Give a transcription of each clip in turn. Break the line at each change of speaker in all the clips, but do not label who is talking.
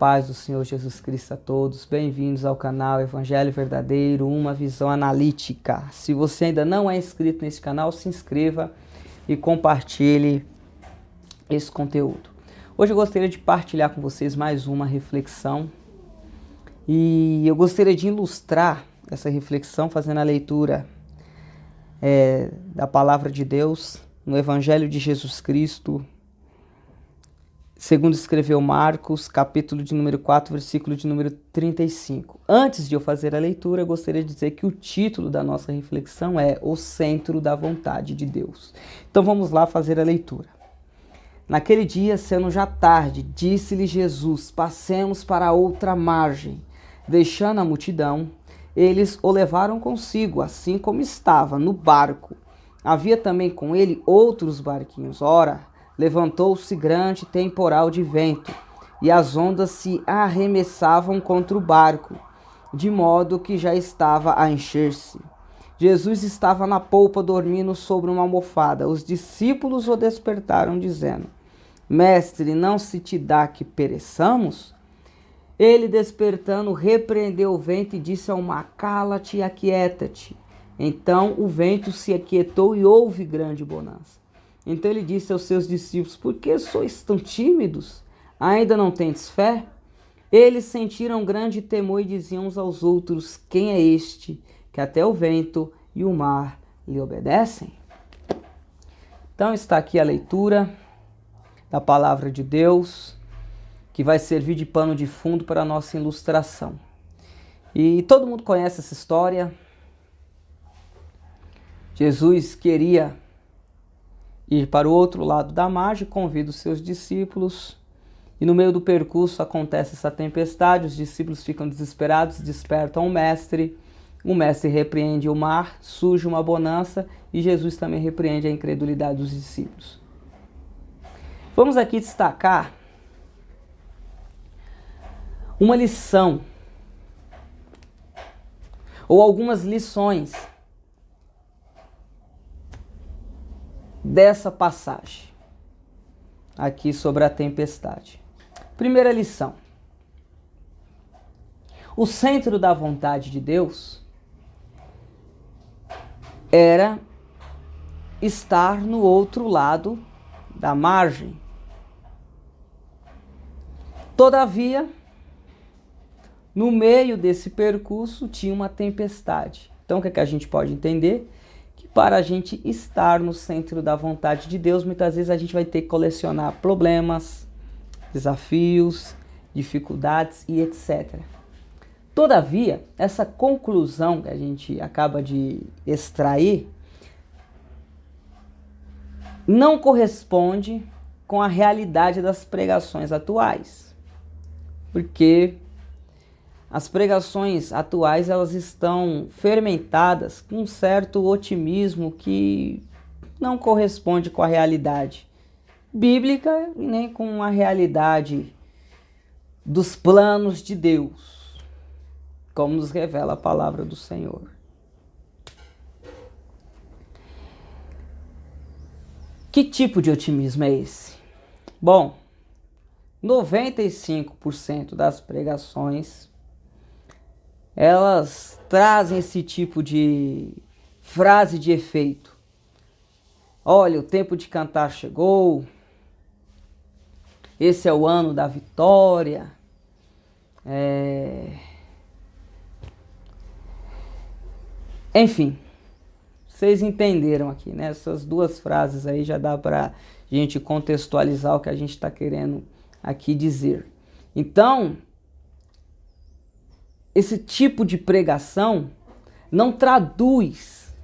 paz do Senhor Jesus Cristo a todos, bem-vindos ao canal Evangelho Verdadeiro, uma visão analítica. Se você ainda não é inscrito nesse canal, se inscreva e compartilhe esse conteúdo. Hoje eu gostaria de partilhar com vocês mais uma reflexão e eu gostaria de ilustrar essa reflexão fazendo a leitura da Palavra de Deus no Evangelho de Jesus Cristo, segundo escreveu Marcos, capítulo de número 4, versículo de número 35. Antes de eu fazer a leitura, eu gostaria de dizer que o título da nossa reflexão é O Centro da Vontade de Deus. Então vamos lá fazer a leitura. Naquele dia, sendo já tarde, disse-lhe Jesus: passemos para a outra margem. Deixando a multidão, eles o levaram consigo, assim como estava, no barco. Havia também com ele outros barquinhos. Ora, levantou-se grande temporal de vento, e as ondas se arremessavam contra o barco, de modo que já estava a encher-se. Jesus estava na polpa dormindo sobre uma almofada. Os discípulos o despertaram, dizendo: Mestre, não se te dá que pereçamos? Ele, despertando, repreendeu o vento e disse ao mar: cala-te e aquieta-te. Então o vento se aquietou e houve grande bonança. Então ele disse aos seus discípulos: por que sois tão tímidos? Ainda não tendes fé? Eles sentiram grande temor e diziam uns aos outros: quem é este que até o vento e o mar lhe obedecem? Então está aqui a leitura da Palavra de Deus, que vai servir de pano de fundo para a nossa ilustração. E todo mundo conhece essa história. Jesus queria ir para o outro lado da margem, convida os seus discípulos, e no meio do percurso acontece essa tempestade, os discípulos ficam desesperados, despertam o mestre repreende o mar, surge uma bonança, e Jesus também repreende a incredulidade dos discípulos. Vamos aqui destacar uma lição, ou algumas lições dessa passagem aqui sobre a tempestade. Primeira lição: o centro da vontade de Deus era estar no outro lado da margem. Todavia, no meio desse percurso tinha uma tempestade. Então o que a gente pode entender? Que para a gente estar no centro da vontade de Deus, muitas vezes a gente vai ter que colecionar problemas, desafios, dificuldades e etc. Todavia, essa conclusão que a gente acaba de extrair não corresponde com a realidade das pregações atuais. Porque as pregações atuais, elas estão fermentadas com um certo otimismo que não corresponde com a realidade bíblica e nem com a realidade dos planos de Deus, como nos revela a palavra do Senhor. Que tipo de otimismo é esse? Bom, 95% das pregações elas trazem esse tipo de frase de efeito. Olha, o tempo de cantar chegou. Esse é o ano da vitória. Enfim, vocês entenderam aqui, né? Essas duas frases aí já dá para a gente contextualizar o que a gente está querendo aqui dizer. Então, esse tipo de pregação não traduz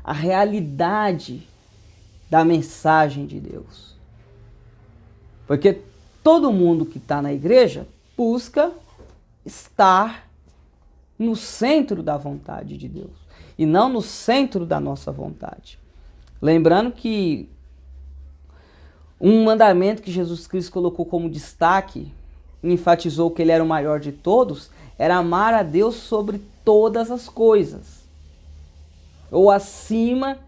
a realidade da mensagem de Deus. Porque todo mundo que está na igreja busca estar no centro da vontade de Deus e não no centro da nossa vontade. Lembrando que um mandamento que Jesus Cristo colocou como destaque, enfatizou que ele era o maior de todos, era amar a Deus sobre todas as coisas, ou acima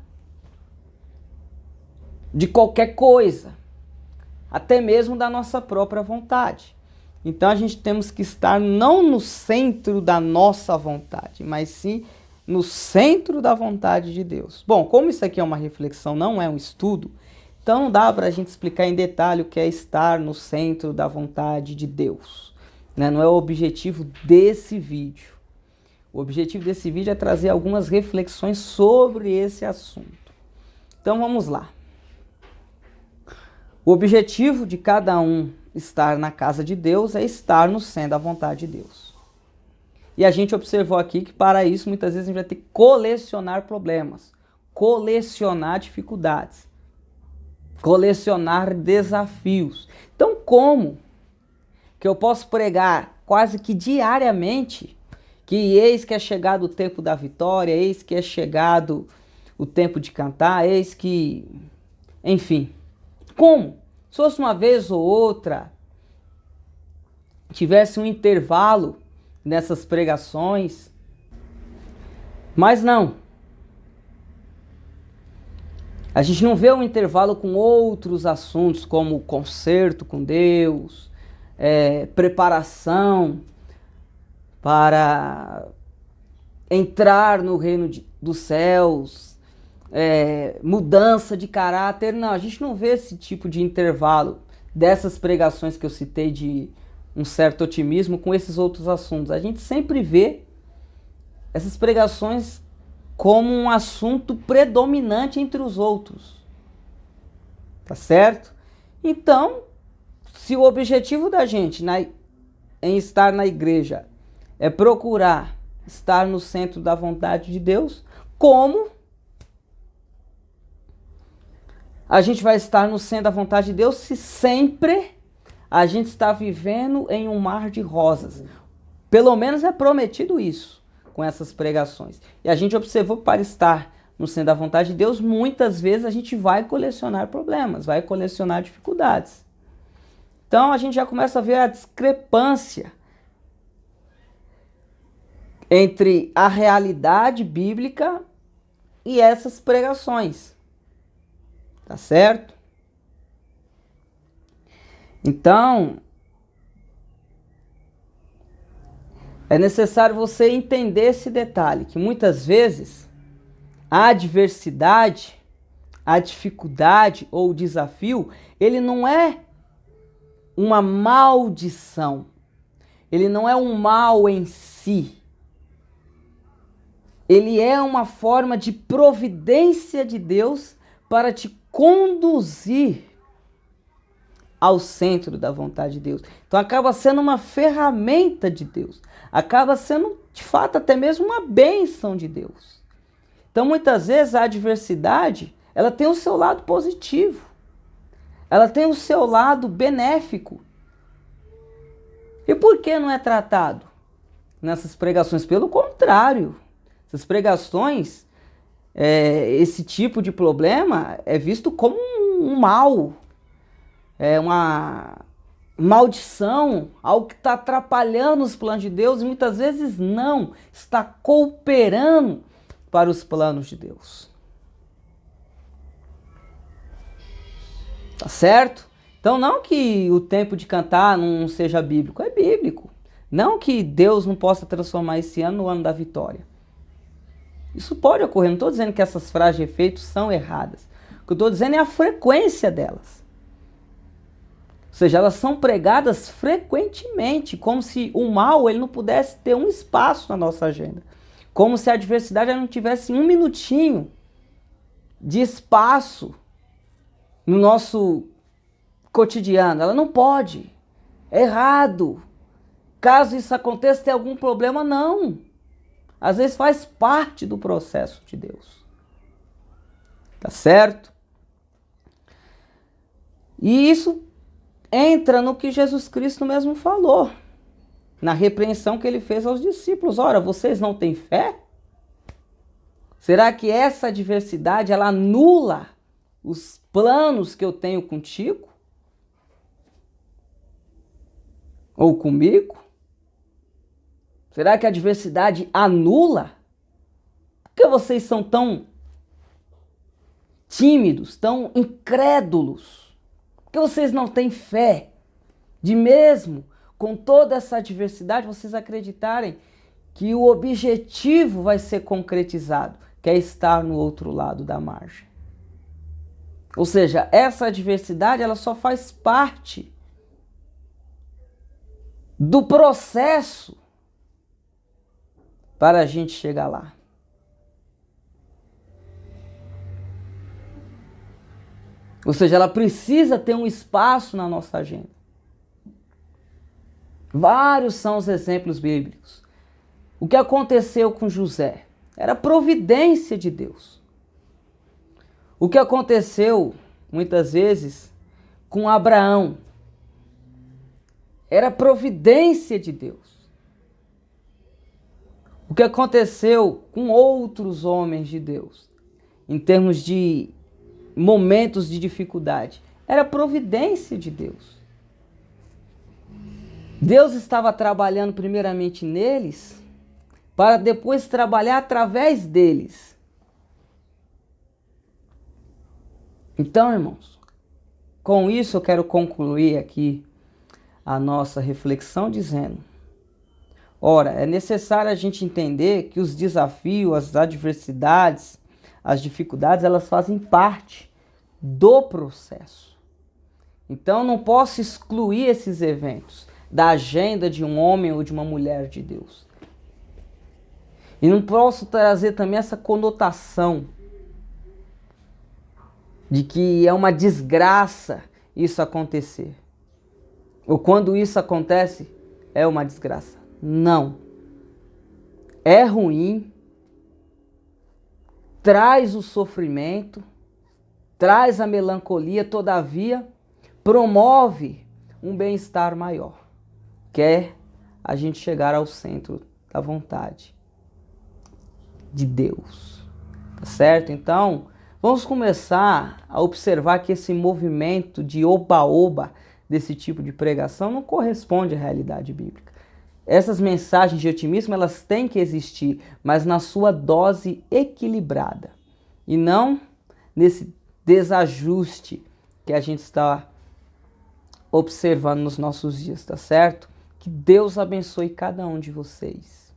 de qualquer coisa, até mesmo da nossa própria vontade. Então a gente temos que estar não no centro da nossa vontade, mas sim no centro da vontade de Deus. Bom, como isso aqui é uma reflexão, não é um estudo, então não dá para a gente explicar em detalhe o que é estar no centro da vontade de Deus, né? Não é o objetivo desse vídeo. O objetivo desse vídeo é trazer algumas reflexões sobre esse assunto. Então vamos lá. O objetivo de cada um estar na casa de Deus é estar no centro da vontade de Deus. E a gente observou aqui que para isso muitas vezes a gente vai ter que colecionar problemas, colecionar dificuldades, colecionar desafios. Então como que eu posso pregar quase que diariamente que eis que é chegado o tempo da vitória, eis que é chegado o tempo de cantar, eis que... Enfim, como? Se fosse uma vez ou outra, tivesse um intervalo nessas pregações, mas não. A gente não vê um intervalo com outros assuntos, como conserto com Deus, preparação para entrar no reino dos céus, mudança de caráter. Não, a gente não vê esse tipo de intervalo dessas pregações que eu citei de um certo otimismo com esses outros assuntos. A gente sempre vê essas pregações como um assunto predominante entre os outros. Tá certo? Então, se o objetivo da gente em estar na igreja é procurar estar no centro da vontade de Deus, como a gente vai estar no centro da vontade de Deus se sempre a gente está vivendo em um mar de rosas? Pelo menos é prometido isso com essas pregações. E a gente observou que para estar no centro da vontade de Deus, muitas vezes a gente vai colecionar problemas, vai colecionar dificuldades. Então a gente já começa a ver a discrepância entre a realidade bíblica e essas pregações. Tá certo? Então, é necessário você entender esse detalhe, que muitas vezes a adversidade, a dificuldade ou o desafio, ele não é uma maldição, ele não é um mal em si. Ele é uma forma de providência de Deus para te conduzir ao centro da vontade de Deus. Então acaba sendo uma ferramenta de Deus. Acaba sendo, de fato, até mesmo uma bênção de Deus. Então muitas vezes a adversidade, ela tem o seu lado positivo. Ela tem o seu lado benéfico. E por que não é tratado nessas pregações? Pelo contrário. Essas pregações, esse tipo de problema é visto como um mal, uma maldição, algo que está atrapalhando os planos de Deus e muitas vezes não, está cooperando para os planos de Deus. Tá certo? Então não que o tempo de cantar não seja bíblico, é bíblico. Não que Deus não possa transformar esse ano no ano da vitória. Isso pode ocorrer, não estou dizendo que essas frases de efeito são erradas. O que eu estou dizendo é a frequência delas. Ou seja, elas são pregadas frequentemente, como se o mal ele não pudesse ter um espaço na nossa agenda. Como se a adversidade não tivesse um minutinho de espaço no nosso cotidiano. Ela não pode. É errado. Caso isso aconteça, tem algum problema? Não. Às vezes faz parte do processo de Deus. Tá certo? E isso entra no que Jesus Cristo mesmo falou, na repreensão que ele fez aos discípulos. Ora, vocês não têm fé? Será que essa adversidade ela anula os planos que eu tenho contigo? Ou comigo? Será que a adversidade anula? Por que vocês são tão tímidos, tão incrédulos? Por que vocês não têm fé de mesmo com toda essa adversidade, vocês acreditarem que o objetivo vai ser concretizado, que é estar no outro lado da margem. Ou seja, essa adversidade ela só faz parte do processo para a gente chegar lá. Ou seja, ela precisa ter um espaço na nossa agenda. Vários são os exemplos bíblicos. O que aconteceu com José? Era providência de Deus. O que aconteceu, muitas vezes, com Abraão? Era providência de Deus. O que aconteceu com outros homens de Deus, em termos de momentos de dificuldade? Era providência de Deus. Deus estava trabalhando primeiramente neles, para depois trabalhar através deles. Então, irmãos, com isso eu quero concluir aqui a nossa reflexão dizendo: ora, é necessário a gente entender que os desafios, as adversidades, as dificuldades, elas fazem parte do processo. Então, não posso excluir esses eventos da agenda de um homem ou de uma mulher de Deus. E não posso trazer também essa conotação de que é uma desgraça isso acontecer. Ou quando isso acontece, é uma desgraça. Não. É ruim, traz o sofrimento, traz a melancolia, todavia, promove um bem-estar maior. Quer a gente chegar ao centro da vontade de Deus. Tá certo? Então, vamos começar a observar que esse movimento de oba-oba desse tipo de pregação não corresponde à realidade bíblica. Essas mensagens de otimismo, elas têm que existir, mas na sua dose equilibrada. E não nesse desajuste que a gente está observando nos nossos dias, tá certo? Que Deus abençoe cada um de vocês.